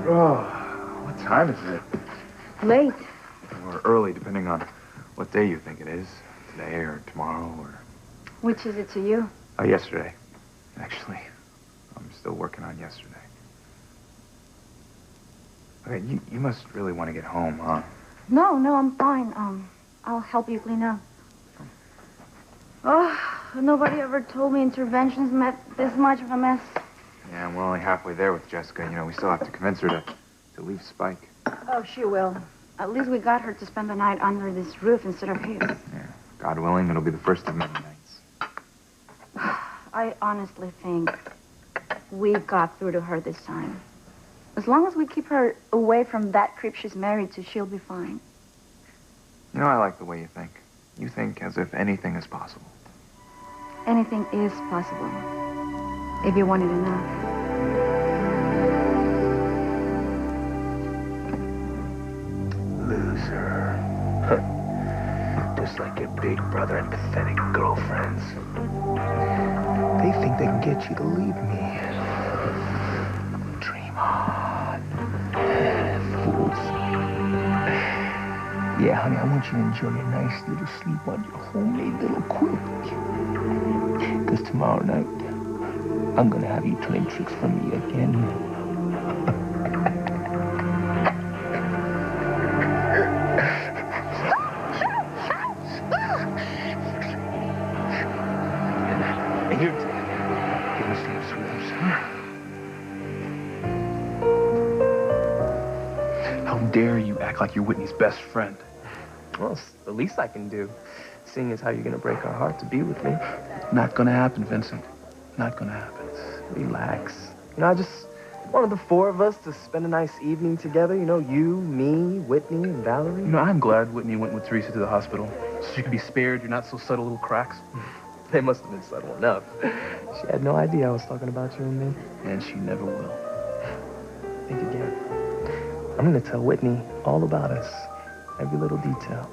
Oh, what time is it? Late. Or early, depending on what day you think it is. Today or tomorrow or... Which is it to you? Yesterday. Actually, I'm still working on yesterday. Okay, you must really want to get home, huh? No, I'm fine. I'll help you clean up. Oh, nobody ever told me interventions meant this much of a mess. Yeah, we're only halfway there with Jessica. You know, we still have to convince her to leave Spike. Oh, she will. At least we got her to spend the night under this roof instead of his. Yeah, God willing, it'll be the first of many nights. I honestly think we got through to her this time. As long as we keep her away from that creep she's married to, she'll be fine. You know, I like the way you think. You think as if anything is possible. Anything is possible, if you want it enough. Loser. Just like your big brother and pathetic girlfriends. They think they can get you to leave me. Dream on. Fools. Yeah, honey, I want you to enjoy your nice little sleep on your homemade little quilt. Because tomorrow night, I'm gonna have you playing tricks for me again. And you're gonna see your swims, huh? How dare you act like you're Whitney's best friend? Well, it's the least I can do, seeing as how you're gonna break her heart to be with me. Not gonna happen, Vincent. Not gonna happen. Relax. You know, I just wanted the four of us to spend a nice evening together. You know, you, me, Whitney, and Valerie. You know, I'm glad Whitney went with Teresa to the hospital, so she could be spared your not-so-subtle little cracks. They must have been subtle enough. She had no idea I was talking about you and me. And she never will. Think again. I'm gonna tell Whitney all about us. Every little detail.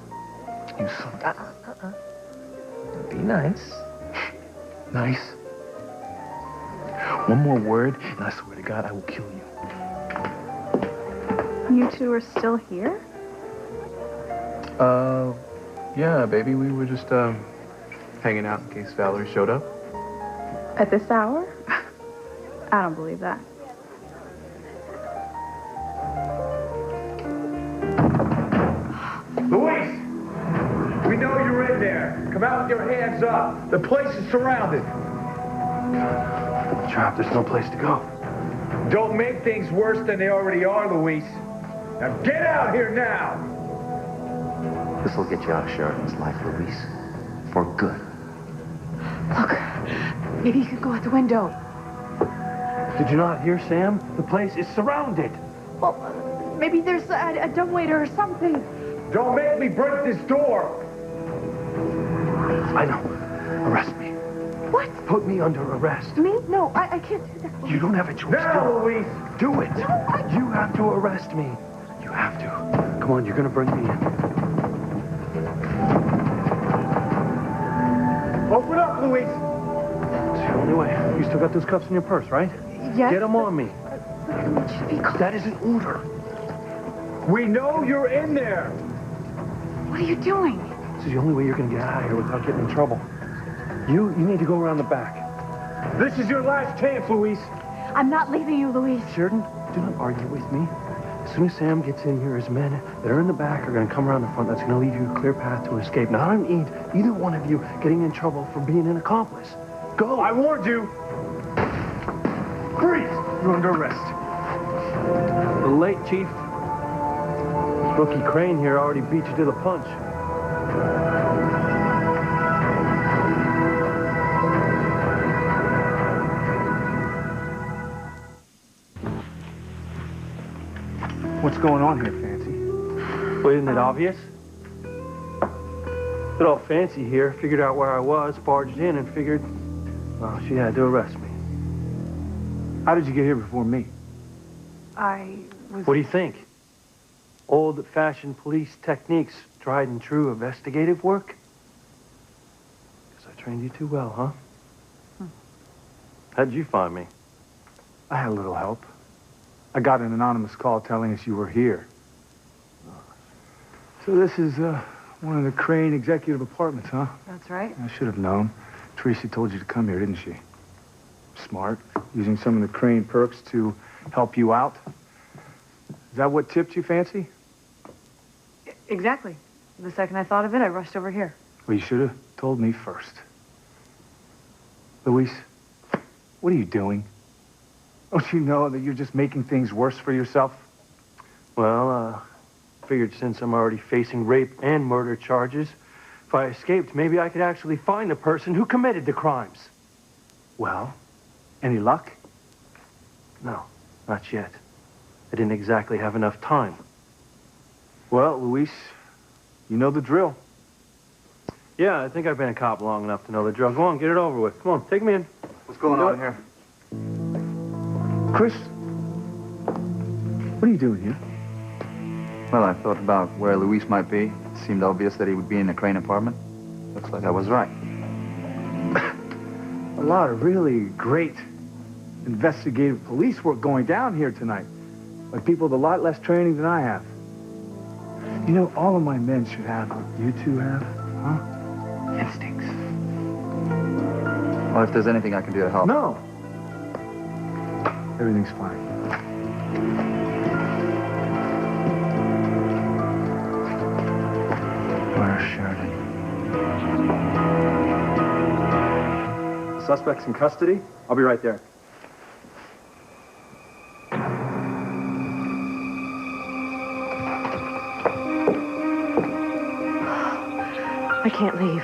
You son. Be nice. Nice. One more word, and I swear to God, I will kill you. You two are still here? Yeah, baby, we were just, hanging out in case Valerie showed up. At this hour? I don't believe that. Luis! We know you're in there. Come out with your hands up. The place is surrounded. Trapped, there's no place to go. Don't make things worse than they already are, Luis. Now get out here now! This will get you out of Sheridan's life, Luis. For good. Look, maybe you could go out the window. Did you not hear, Sam? The place is surrounded. Well, maybe there's a dumbwaiter or something. Don't make me break this door. I know. Arrest me. What? Put me under arrest. Me? No, I can't do that. You don't have a choice. Now, Luis! Do it. You have to arrest me. You have to. Come on, you're gonna bring me in. Open up, Luis! It's the only way. You still got those cuffs in your purse, right? Yes. Get them on me. It should be called. That is an order. We know you're in there. What are you doing? This is the only way you're gonna get out of here without getting in trouble. You need to go around the back. This is your last chance, Luis. I'm not leaving you, Luis. Sheridan, do not argue with me. As soon as Sam gets in here, his men that are in the back are going to come around the front. That's going to leave you a clear path to escape. Now, I don't need either one of you getting in trouble for being an accomplice. Go. I warned you. Freeze! You're under arrest. The late Chief. Rookie Crane here already beat you to the punch. What's going on here, Fancy? Well, isn't it obvious? Bit all fancy here. Figured out where I was, barged in, and figured, well, she had to arrest me. How did you get here before me? I was... What do you think? Old-fashioned police techniques, tried and true investigative work? Guess I trained you too well, huh? How'd you find me? I had a little help. I got an anonymous call telling us you were here. So this is one of the Crane executive apartments, huh? That's right. I should have known. Teresa told you to come here, didn't she? Smart. Using some of the Crane perks to help you out. Is that what tipped you, Fancy? Exactly. The second I thought of it, I rushed over here. Well, you should have told me first. Luis, what are you doing? Don't you know that you're just making things worse for yourself? Well, figured since I'm already facing rape and murder charges, if I escaped, maybe I could actually find the person who committed the crimes. Well, any luck? No, not yet. I didn't exactly have enough time. Well, Luis, you know the drill. Yeah, I think I've been a cop long enough to know the drill. Go on, get it over with. Come on, take me in. What's going on here? Chris, what are you doing here? Well, I thought about where Luis might be. It seemed obvious that he would be in the Crane apartment. Looks like I was right. A lot of really great investigative police work going down here tonight. By people with a lot less training than I have. You know, all of my men should have what you two have, huh? Instincts. Well, if there's anything I can do to help. No. Everything's fine. Where's Sheridan? Suspect's in custody. I'll be right there. I can't leave.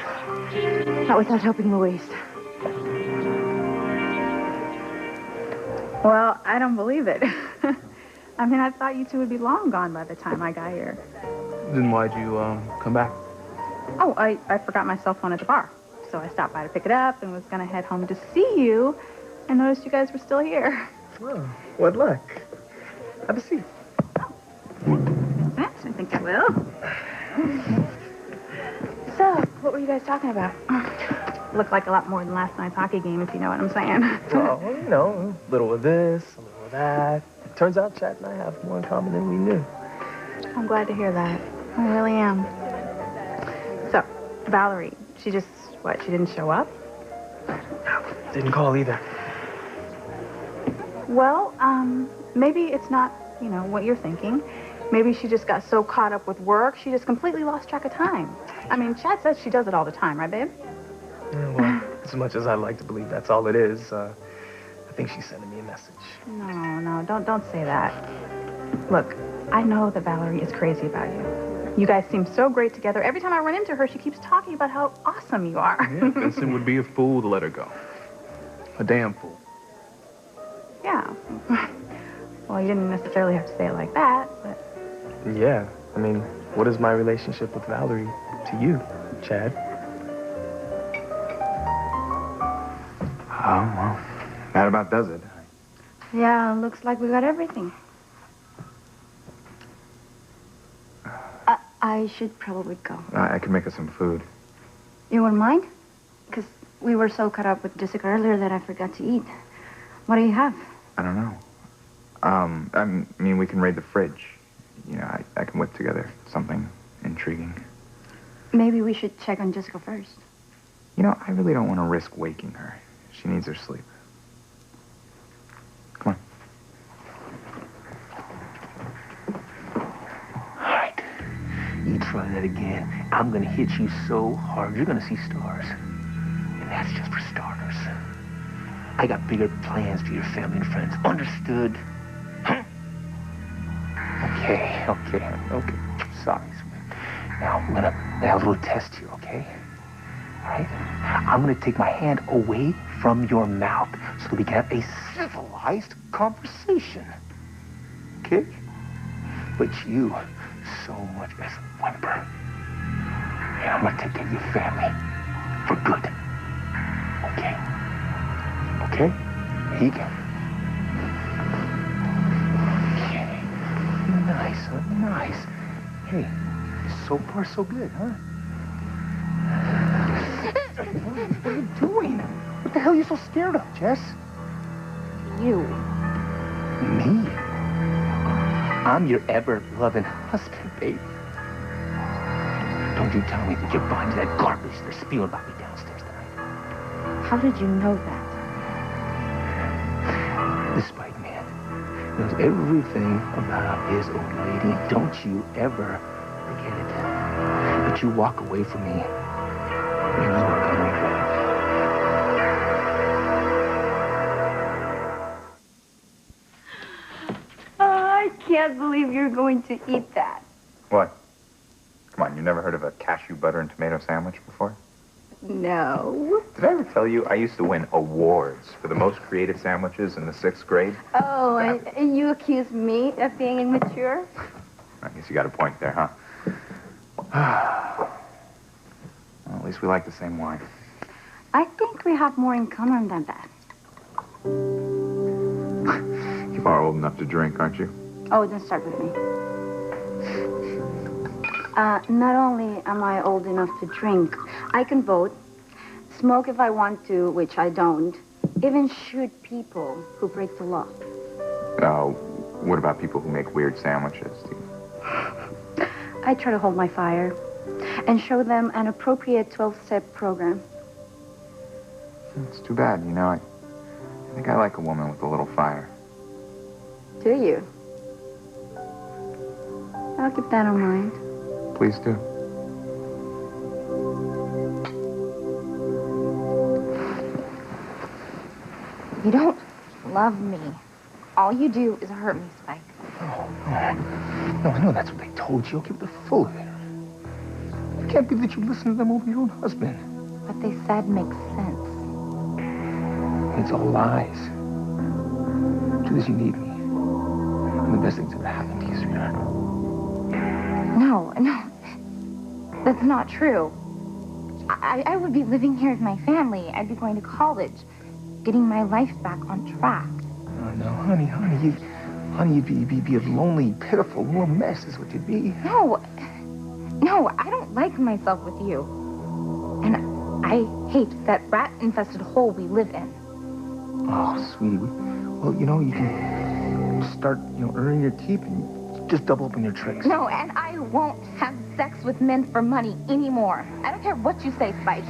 Not without helping Louise. Well, I don't believe it. I mean, I thought you two would be long gone by the time I got here. Then why'd you come back? Oh, I forgot my cell phone at the bar. So I stopped by to pick it up and was going to head home to see you. I noticed you guys were still here. Well, what luck. Have a seat. Thanks, I think I will. So, what were you guys talking about? Looked like a lot more than last night's hockey game, if you know what I'm saying. Well, you know, a little of this, a little of that. Turns out Chad and I have more in common than we knew. I'm glad to hear that. I really am. So, Valerie, she just, what, she didn't show up? No, didn't call either. Well, maybe it's not, you know, what you're thinking. Maybe she just got so caught up with work, she just completely lost track of time. I mean, Chad says she does it all the time, right, babe? Yeah, well, as much as I'd like to believe that's all it is, I think she's sending me a message. No, don't say that. Look, I know that Valerie is crazy about you. You guys seem so great together. Every time I run into her, she keeps talking about how awesome you are. Yeah, Vincent would be a fool to let her go. A damn fool. Yeah. Well, you didn't necessarily have to say it like that, but... Yeah, I mean, what is my relationship with Valerie to you, Chad? Oh, well, that about does it. Yeah, looks like we got everything. I should probably go. I can make us some food. You wouldn't mind? Because we were so caught up with Jessica earlier that I forgot to eat. What do you have? I don't know. I mean, we can raid the fridge. You know, I can whip together something intriguing. Maybe we should check on Jessica first. You know, I really don't want to risk waking her. She needs her sleep. Come on. All right. You try that again. I'm going to hit you so hard, you're going to see stars. And that's just for starters. I got bigger plans for your family and friends. Understood? Huh? Okay. Sorry, sweet. Now, I'm going to have a little test here, okay? All right? I'm going to take my hand away from your mouth so that we can have a civilized conversation. Okay? But you, so much as a whimper. And I'm going to take care of your family for good. Okay? Okay? Here you go. Okay. Nice, huh? Nice. Hey, so far so good, huh? What are you doing? What the hell are you so scared of, Jess? You. Me? I'm your ever-loving husband, babe. Don't you tell me that you're buying that garbage they're spewing about me downstairs tonight. How did you know that? This Spike man knows everything about his old lady. Don't you ever forget it. But you walk away from me, you are gonna regret it. I can't believe you're going to eat that. What? Come on, you never heard of a cashew butter and tomato sandwich before? No. Did I ever tell you I used to win awards for the most creative sandwiches in the 6th grade? Oh, and you accuse me of being immature? I guess you got a point there, huh? Well, at least we like the same wine. I think we have more in common than that. You are old enough to drink, aren't you? Oh, don't start with me. Not only am I old enough to drink, I can vote, smoke if I want to, which I don't, even shoot people who break the law. What about people who make weird sandwiches? I try to hold my fire and show them an appropriate 12-step program. It's too bad, you know. I think I like a woman with a little fire. Do you? I'll keep that in mind. Please do. You don't love me. All you do is hurt me, Spike. Oh, no. No, I know that's what they told you. Okay, but they're full of it. I can't believe that you listen to them over your own husband. What they said makes sense. It's all lies. Truth is, you need me. I'm the best thing that's ever happened to you, sweetheart. No. That's not true. I would be living here with my family. I'd be going to college, getting my life back on track. Oh, no, honey, you'd be a lonely, pitiful little mess is what you'd be. No, I don't like myself with you. And I hate that rat-infested hole we live in. Oh, sweetie, well, you know, you can start, earning your keep and just double up on your tricks. No, and I won't have sex with men for money anymore. I don't care what you say, Spike.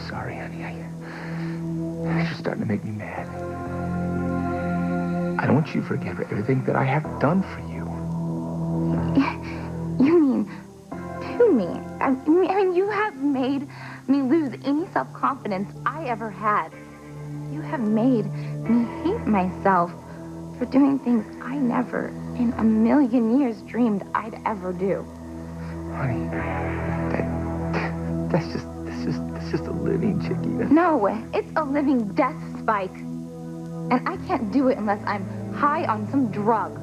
Sorry, honey, you're starting to make me mad. I don't want you to forget everything that I have done for you. You mean to me? I mean, you have made me lose any self-confidence I ever had. You have made me hate myself for doing things I never in a million years dreamed I'd ever do. Honey, that's just a living chickie. No, it's a living death, Spike. And I can't do it unless I'm high on some drug.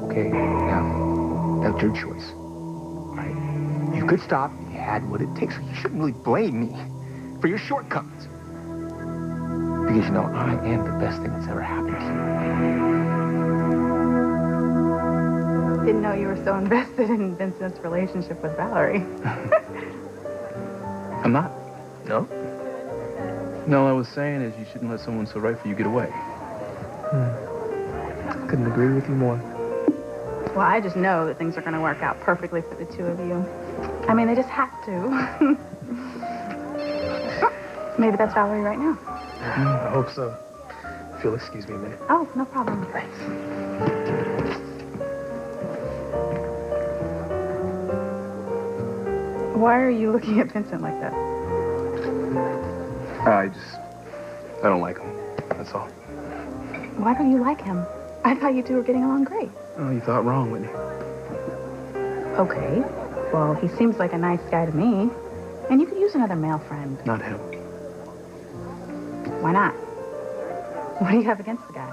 Okay, now, that's your choice. All right? You could stop if you had what it takes. You shouldn't really blame me for your shortcomings. Because, I am the best thing that's ever happened to you. Didn't know you were so invested in Vincent's relationship with Valerie. I'm not. No? No, all I was saying is you shouldn't let someone so right for you get away. Couldn't agree with you more. Well, I just know that things are going to work out perfectly for the two of you. I mean, they just have to. Maybe that's Valerie right now. I hope so. If you'll excuse me a minute. Oh, no problem. Thanks. Why are you looking at Vincent like that? I don't like him. That's all. Why don't you like him? I thought you two were getting along great. Oh, you thought wrong, Whitney. Okay. Well, he seems like a nice guy to me. And you could use another male friend. Not him. Why not? What do you have against the guy?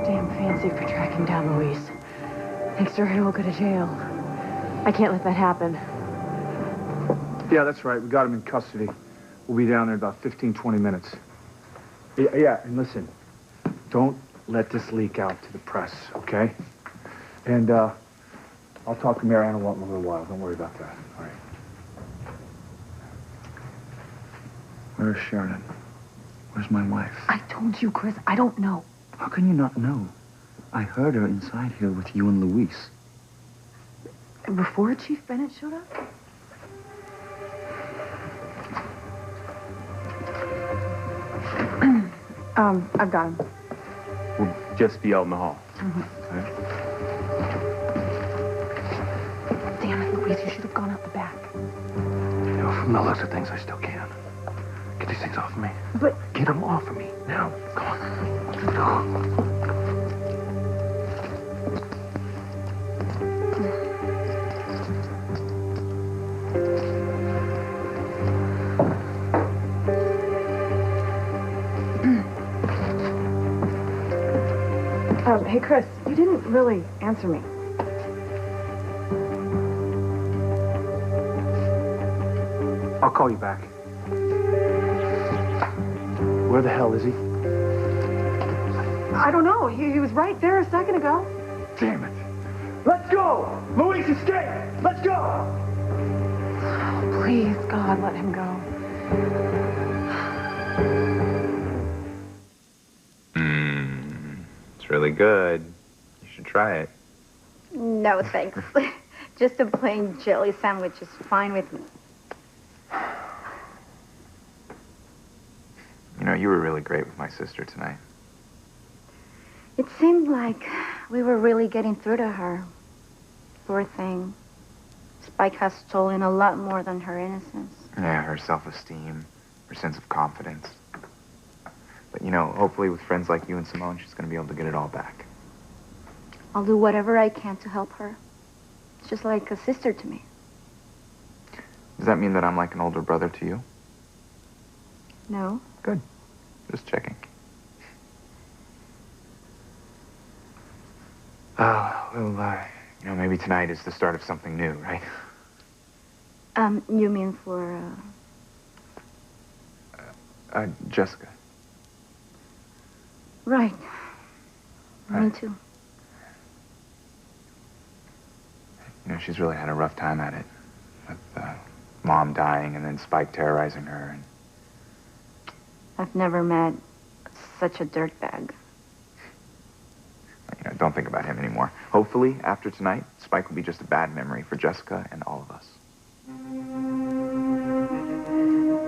Damn fancy for tracking down Luis. Thinks Ray will go to jail. I can't let that happen. Yeah, that's right. We got him in custody. We'll be down there in about 15, 20 minutes. Yeah, and listen, don't let this leak out to the press, okay? And, I'll talk to Mariana in a little while. Don't worry about that. All right. Where's Sharon? Where's my wife? I told you, Chris, I don't know. How can you not know? I heard her inside here with you and Luis. Before Chief Bennett showed up? I've got him. We'll just be out in the hall. Mm-hmm. Damn it, Luis, you should have gone out the back. You know, from the looks of things, I still can. Get these things off of me. But... Get them off of me. Now. Come on. Hey, Chris, you didn't really answer me. I'll call you back. Where the hell is he? I don't know. He was right there a second ago. Damn it. Let's go! Luis, escape! Let's go! Oh, please, God, let him go. It's really good. You should try it. No, thanks. Just a plain jelly sandwich is fine with me. You know, you were really great with my sister tonight. It seemed like we were really getting through to her. Poor thing. Spike has stolen a lot more than her innocence. Yeah, her self-esteem, her sense of confidence. But, you know, hopefully with friends like you and Simone, she's going to be able to get it all back. I'll do whatever I can to help her. It's just like a sister to me. Does that mean that I'm like an older brother to you? No. Good. Just checking. You know, maybe tonight is the start of something new, right? You mean for, Jessica. Right. Me Right. too. You know, she's really had a rough time at it. With Mom dying and then Spike terrorizing her. And I've never met such a dirtbag. you know, don't think about him anymore. Hopefully, after tonight, Spike will be just a bad memory for Jessica and all of us.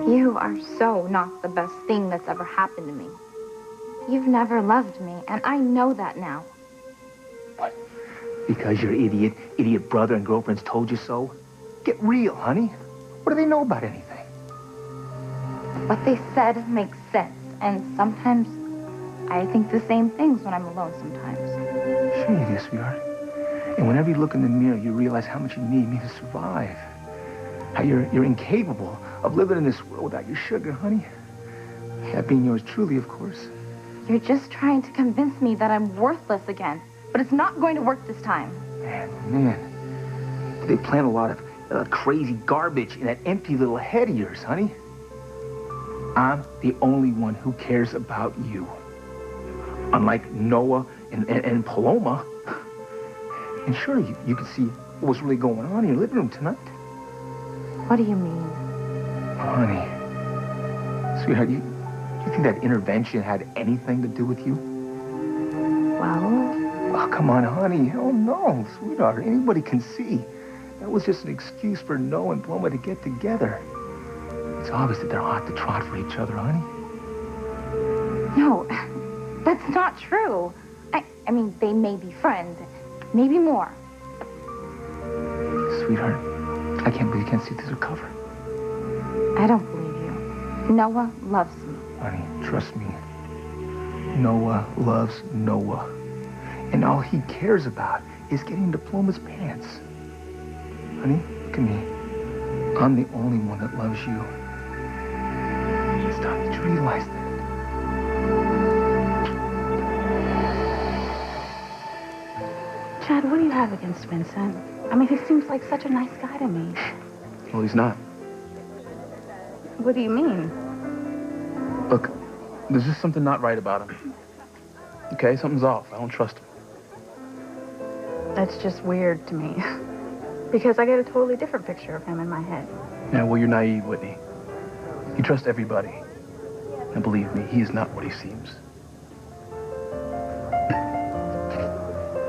You are so not the best thing that's ever happened to me. You've never loved me, and I know that now. Because your idiot brother and girlfriends told you so? Get real, honey. What do they know about anything? What they said makes sense, and sometimes I think the same things when I'm alone sometimes. Sure you do, sweetheart. And whenever you look in the mirror, you realize how much you need me to survive. How you're incapable of living in this world without your sugar, honey. That being yours truly, of course. You're just trying to convince me that I'm worthless again, but it's not going to work this time. Man. They plant a lot of crazy garbage in that empty little head of yours, honey. I'm the only one who cares about you. Unlike Noah and Paloma. And surely you can see what was really going on in your living room tonight. What do you mean? Honey. Sweetheart, you think that intervention had anything to do with you? Well... Oh, come on, honey. Hell no, sweetheart. Anybody can see. That was just an excuse for Noah and Paloma to get together. It's obvious that they're hot to trot for each other, honey. No, that's not true. I mean, they may be friends. Maybe more. Sweetheart, I can't believe you can't see through the cover. I don't believe you. Noah loves me. Honey, trust me. Noah loves Noah. And all he cares about is getting Diploma's pants. Honey, look at me. I'm the only one that loves you. Stop. Did you realize that? Chad, what do you have against Vincent? I mean, he seems like such a nice guy to me. Well, he's not. What do you mean? Look, there's just something not right about him. Okay, something's off. I don't trust him. That's just weird to me. Because I get a totally different picture of him in my head. Yeah, well, you're naive, Whitney. He trusts everybody. And believe me, he is not what he seems.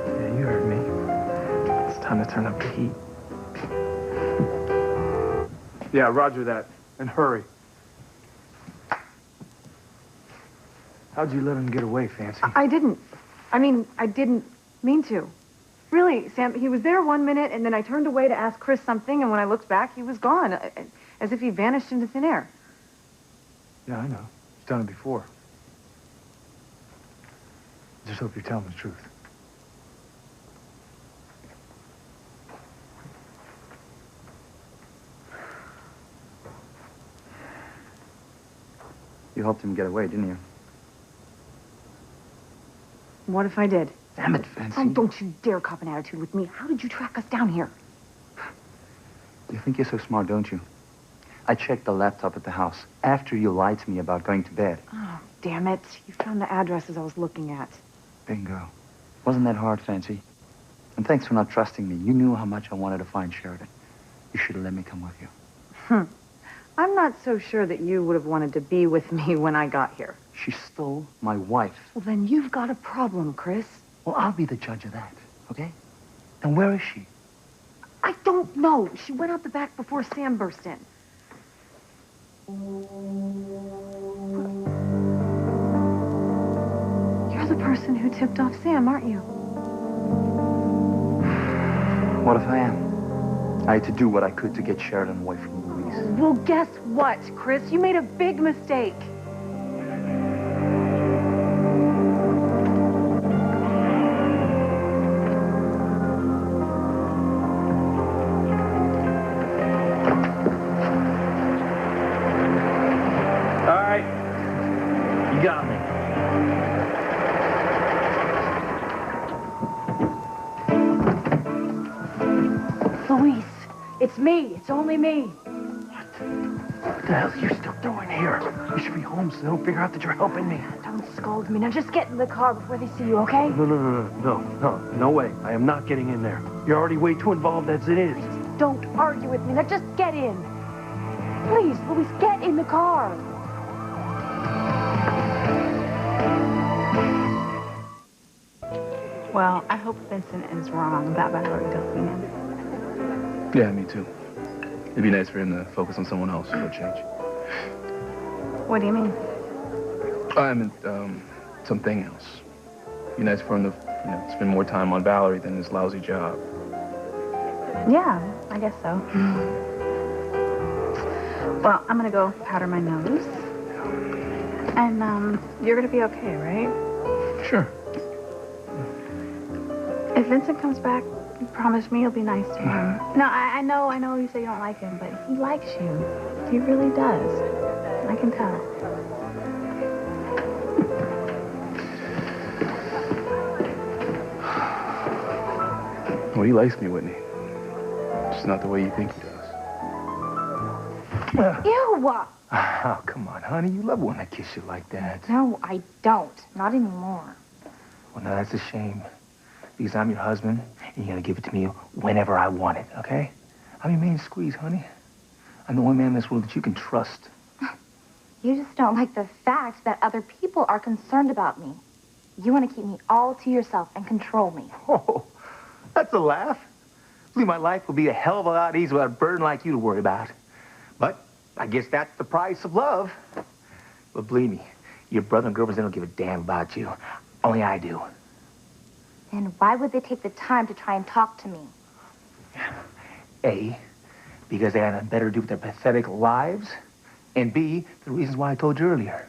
Yeah, you heard me. It's time to turn up the heat. Yeah, roger that. And hurry. How'd you let him get away, Fancy? I didn't. I mean, I didn't mean to. Really, Sam, he was there 1 minute, and then I turned away to ask Chris something, and when I looked back, he was gone, as if he vanished into thin air. Yeah, I know. He's done it before. Just hope you're telling the truth. You helped him get away, didn't you? What if I did? Damn it, Fancy. Oh, don't you dare cop an attitude with me. How did you track us down here? You think you're so smart, don't you? I checked the laptop at the house after you lied to me about going to bed. Oh, damn it. You found the addresses I was looking at. Bingo. Wasn't that hard, Fancy? And thanks for not trusting me. You knew how much I wanted to find Sheridan. You should have let me come with you. I'm not so sure that you would have wanted to be with me when I got here. She stole my wife. Well, then you've got a problem, Chris. Well, I'll be the judge of that, okay? And where is she? I don't know. She went out the back before Sam burst in. You're the person who tipped off Sam, aren't you? What if I am? I had to do what I could to get Sheridan away from Louise. Well, guess what, Chris? You made a big mistake. All right. You got me. Luis, it's me. It's only me. What the hell are you still doing here? You should be home so they don't figure out that you're helping me. Don't scold me. Now just get in the car before they see you, okay? No way. I am not getting in there. You're already way too involved as it is. Don't argue with me. Now just get in. Please, Luis, get in the car. Well, I hope Vincent is wrong about Valerie dumping him. Yeah, me too. It'd be nice for him to focus on someone else for a change. What do you mean? I meant, something else. It'd be nice for him to, spend more time on Valerie than his lousy job. Yeah, I guess so. Well, I'm gonna go powder my nose. And, you're gonna be okay, right? Sure. If Vincent comes back, you promise me you'll be nice to him. No, I know you say you don't like him, but he likes you. He really does. I can tell. Well, he likes me, Whitney. Just not the way you think he does. Ew! Oh, come on, honey. You love when I kiss you like that. No, I don't. Not anymore. Well, now that's a shame. Because I'm your husband, and you're gonna give it to me whenever I want it, okay? I'm your main squeeze, honey. I'm the one man in this world that you can trust. You just don't like the fact that other people are concerned about me. You want to keep me all to yourself and control me. Oh, that's a laugh. I believe my life will be a hell of a lot easier without a burden like you to worry about. But I guess that's the price of love. But believe me, your brother and girlfriends, they don't give a damn about you. Only I do. Then why would they take the time to try and talk to me? A, because they had nothing better to do with their pathetic lives. And B, the reasons why I told you earlier.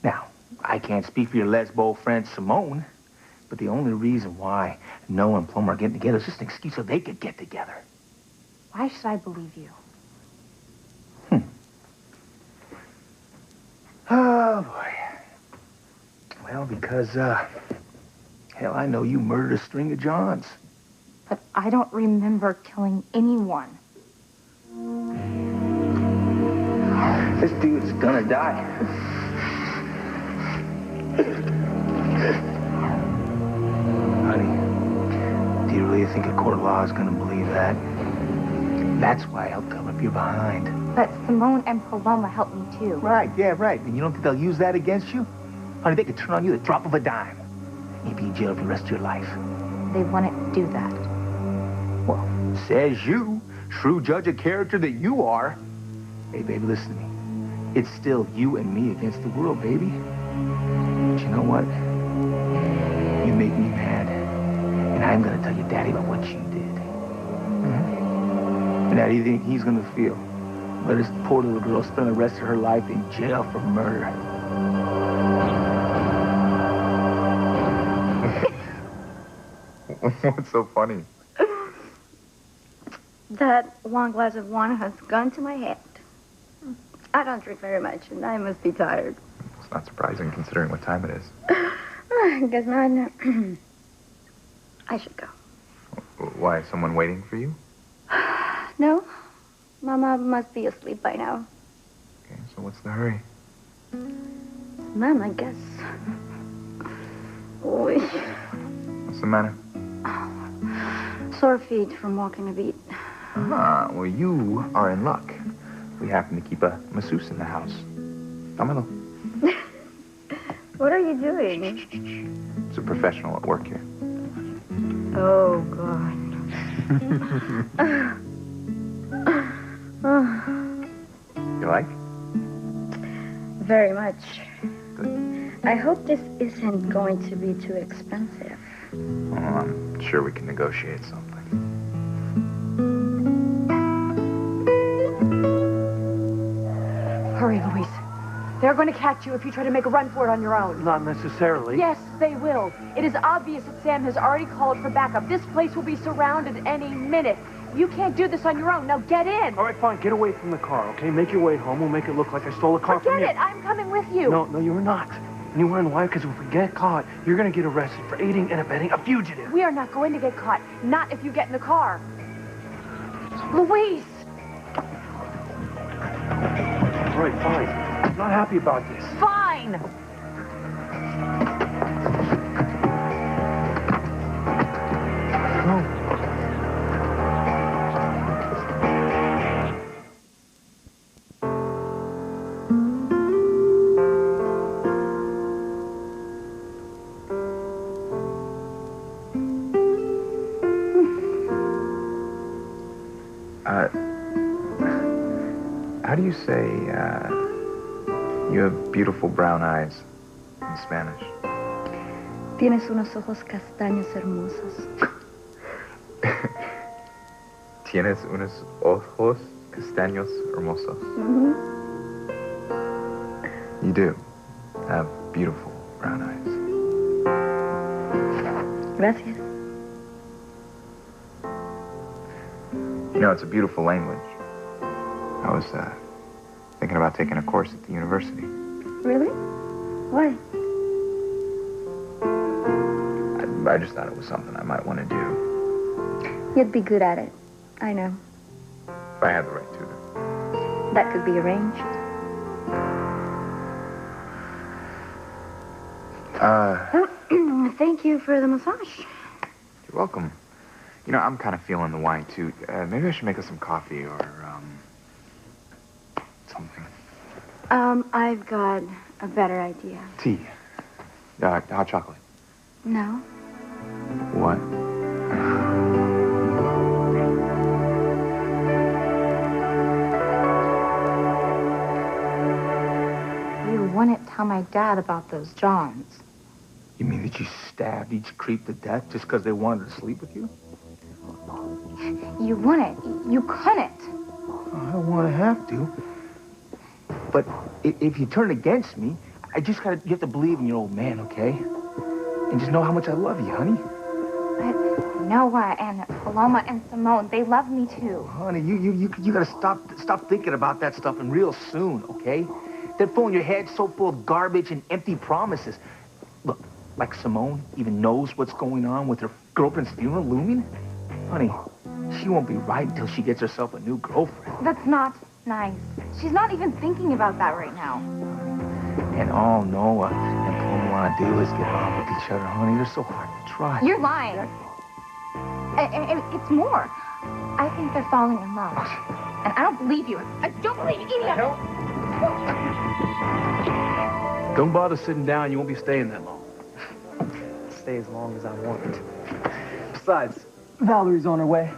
Now, I can't speak for your lesbo friend Simone, but the only reason why Noah and Plum are getting together is just an excuse so they could get together. Why should I believe you? Oh, boy. Well, because, hell, I know you murdered a string of Johns. But I don't remember killing anyone. This dude's gonna die. Honey, do you really think a court of law is gonna believe that? That's why I helped cover up your behind. But Simone and Paloma helped me too. Right, yeah, right. And you don't think they'll use that against you? Honey, they could turn on you at the drop of a dime. You'd be in jail for the rest of your life. They wouldn't do that. Well, says you, shrewd judge of character that you are. Hey, baby, listen to me. It's still you and me against the world, baby. But you know what? You make me mad. And I'm gonna tell your daddy about what you did. And how do you think he's gonna feel? Let this poor little girl spend the rest of her life in jail for murder. What's so funny? That one glass of wine has gone to my head. I don't drink very much, and I must be tired. It's not surprising considering what time it is. I guess not. I should go. Why, is someone waiting for you? No? Mama must be asleep by now. Okay, so what's the hurry? Mom, I guess. Oy. What's the matter? Sore feet from walking a beat. Ah, well, you are in luck. We happen to keep a masseuse in the house. Dámelo. What are you doing? It's a professional at work here. Oh, God. You like? Very much. I hope this isn't going to be too expensive. Well, I'm sure we can negotiate something. Hurry, Luis. They're going to catch you if you try to make a run for it on your own. Not necessarily. Yes, they will. It is obvious that Sam has already called for backup. This place will be surrounded any minute. You can't do this on your own. Now get in. All right, fine. Get away from the car, okay? Make your way home. We'll make it look like I stole a car from you. Forget it. I'm coming with you. No, you're not. And you want to know why? Because if we get caught, you're going to get arrested for aiding and abetting a fugitive. We are not going to get caught. Not if you get in the car. Luis! All right, fine. I'm not happy about this. Fine! No. How do you say, you have beautiful brown eyes in Spanish? Tienes unos ojos castaños hermosos. Tienes unos ojos castaños hermosos. Mm-hmm. You do have beautiful brown eyes. Gracias. You know, it's a beautiful language. I was thinking about taking a course at the university. Really? Why? I just thought it was something I might want to do You'd be good at it. I know. if I had the right tutor. That could be arranged. Thank you for the massage. You're welcome. You know, I'm kind of feeling the wine, too. Maybe I should make us some coffee or, something. I've got a better idea. Tea. Hot chocolate. No? What? You wouldn't tell my dad about those Johns. You mean that you stabbed each creep to death just because they wanted to sleep with you? You wouldn't. You couldn't. I don't want to have to. But if you turn against me, you have to believe in your old man, okay? And just know how much I love you, honey. But Noah and Paloma and Simone, they love me too. Honey, you gotta stop thinking about that stuff and real soon, okay? That phone in your head so full of garbage and empty promises. Look, like Simone even knows what's going on with her girlfriend's funeral looming. Honey, she won't be right until she gets herself a new girlfriend. That's not nice. She's not even thinking about that right now. And all Noah and Paloma want to do is get on with each other, honey. They're so hard to try. You're lying. It's more. I think they're falling in love. And I don't believe you. I don't believe any of it. Don't bother sitting down. You won't be staying that long. Stay as long as I want. Besides, Valerie's on her way.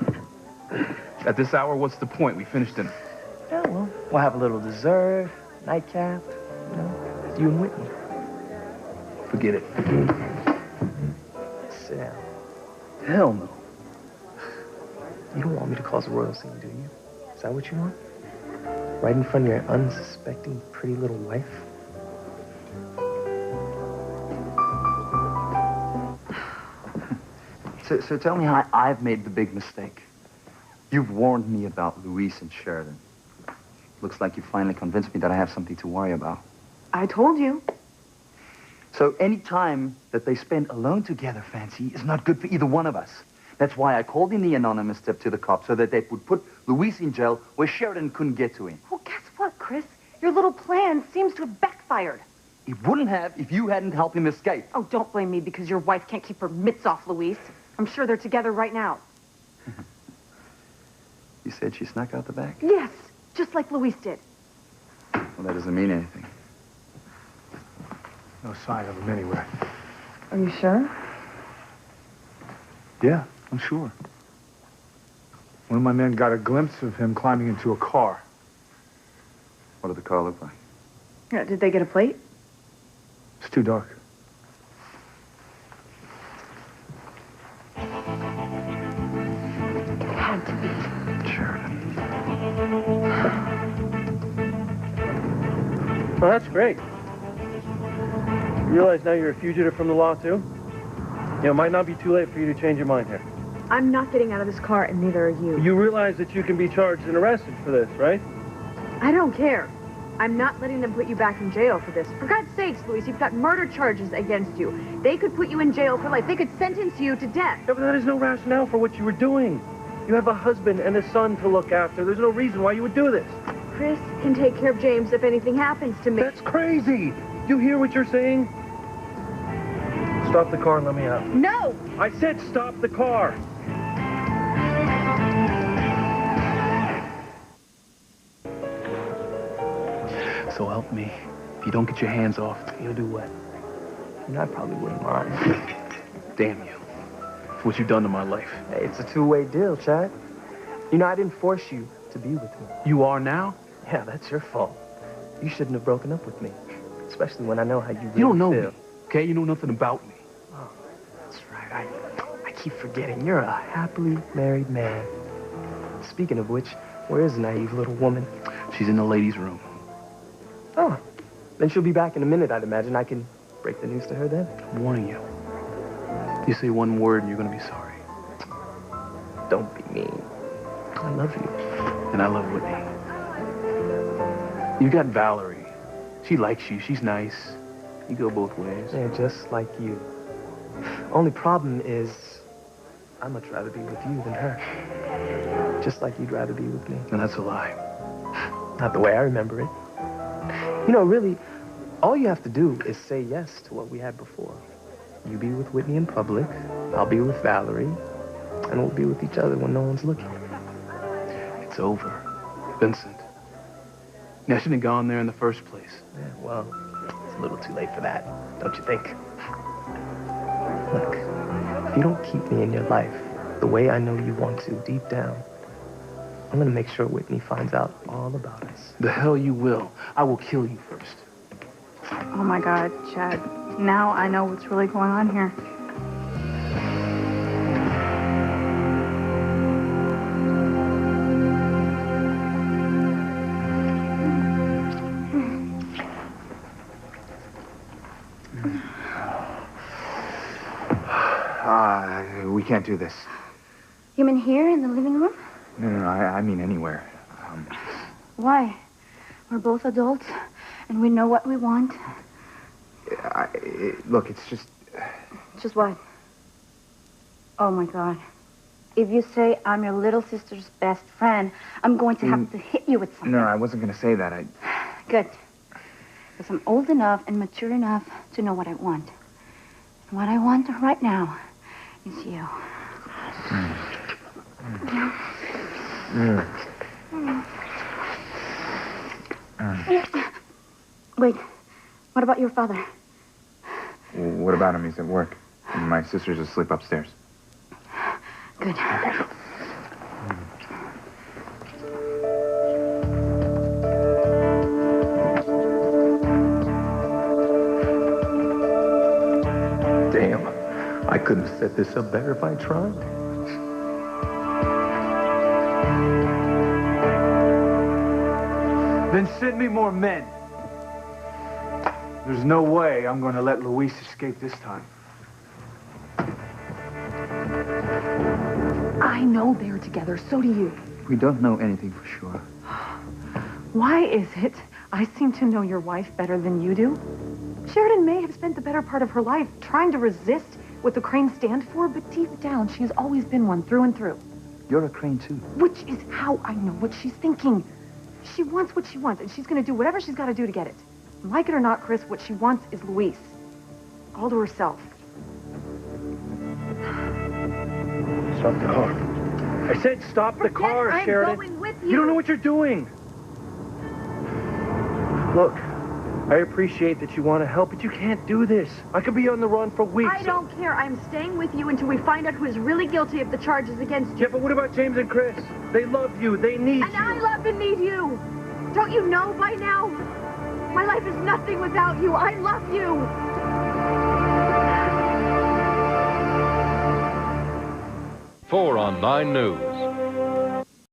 At this hour, what's the point? We finished dinner. Yeah, well, we'll have a little dessert, nightcap, you know, you and Whitney. Forget it. Sit down. Hell no. You don't want me to cause a royal scene, do you? Is that what you want? Right in front of your unsuspecting, pretty little wife? So tell me how I've made the big mistake. You've warned me about Luis and Sheridan. Looks like you finally convinced me that I have something to worry about. I told you. So any time that they spend alone together, Fancy, is not good for either one of us. That's why I called in the anonymous tip to the cops so that they would put Luis in jail where Sheridan couldn't get to him. Well, guess what, Chris? Your little plan seems to have backfired. It wouldn't have if you hadn't helped him escape. Oh, don't blame me because your wife can't keep her mitts off Luis. I'm sure they're together right now. You said she snuck out the back? Yes, just like Luis did. Well, that doesn't mean anything. No sign of him anywhere. Are you sure? Yeah, I'm sure. One of my men got a glimpse of him climbing into a car. What did the car look like? Yeah, did they get a plate? It's too dark. It had to be. Sheridan. Well, that's great. You realize now you're a fugitive from the law, too? You know, it might not be too late for you to change your mind here. I'm not getting out of this car, and neither are you. You realize that you can be charged and arrested for this, right? I don't care. I'm not letting them put you back in jail for this. For God's sakes, Luis, you've got murder charges against you. They could put you in jail for life. They could sentence you to death. Yeah, but that is no rationale for what you were doing. You have a husband and a son to look after. There's no reason why you would do this. Chris can take care of James if anything happens to me. That's crazy. You hear what you're saying? Stop the car and let me out. No! I said stop the car. So help me. If you don't get your hands off, You'll do what? And I probably wouldn't mind. damn you. For what you've done to my life. Hey, it's a two-way deal, Chad. You know, I didn't force you to be with me. You are now? Yeah, that's your fault. You shouldn't have broken up with me. Especially when I know how you really You don't know feel. me, okay? You know nothing about me. Oh, that's right. I keep forgetting. You're a happily married man. Speaking of which, where is the naive little woman? She's in the ladies' room. Oh, then she'll be back in a minute, I'd imagine. I can break the news to her then. I'm warning you. You say one word and you're gonna be sorry. Don't be mean. I love you. And I love Whitney. You got Valerie. She likes you. She's nice. You go both ways. Yeah, just like you. Only problem is, I'd much rather be with you than her. Just like you'd rather be with me. And that's a lie. Not the way I remember it. You know, really, all you have to do is say yes to what we had before. You be with Whitney in public, I'll be with Valerie, and we'll be with each other when no one's looking. It's over. Vincent. I shouldn't have gone there in the first place. Yeah, well, it's a little too late for that, don't you think? Look, if you don't keep me in your life the way I know you want to deep down, I'm gonna make sure Whitney finds out all about us. The hell you will. I will kill you first. Oh my God, Chad. Now I know what's really going on here. We can't do this. You mean here in the living room? No, I mean anywhere. Why? We're both adults, and we know what we want. Look, it's just... Just what? Oh, my God. If you say I'm your little sister's best friend, I'm going to have to hit you with something. No, I wasn't going to say that. Good. Because I'm old enough and mature enough to know what I want. And what I want right now is you. Wait, what about your father? What about him? He's at work. And my sister's asleep upstairs. Good. Damn. I couldn't have set this up better if I tried. Then send me more men. There's no way I'm going to let Luis escape this time. I know they're together, so do you. We don't know anything for sure. Why is it I seem to know your wife better than you do? Sheridan may have spent the better part of her life trying to resist what the Cranes stand for, but deep down, she has always been one through and through. You're a Crane, too. Which is how I know what she's thinking. She wants what she wants, and she's going to do whatever she's got to do to get it. Like it or not, Chris, what she wants is Luis. All to herself. Stop the car. I said stop the car, Sheridan. I'm going with you. You don't know what you're doing. Look, I appreciate that you want to help, but you can't do this. I could be on the run for weeks. I don't care. I'm staying with you until we find out who is really guilty of the charges against you. Yeah, but what about James and Chris? They love you. They need And you. I love and need you. Don't you know by now? My life is nothing without you. I love you. 4 on 9 News.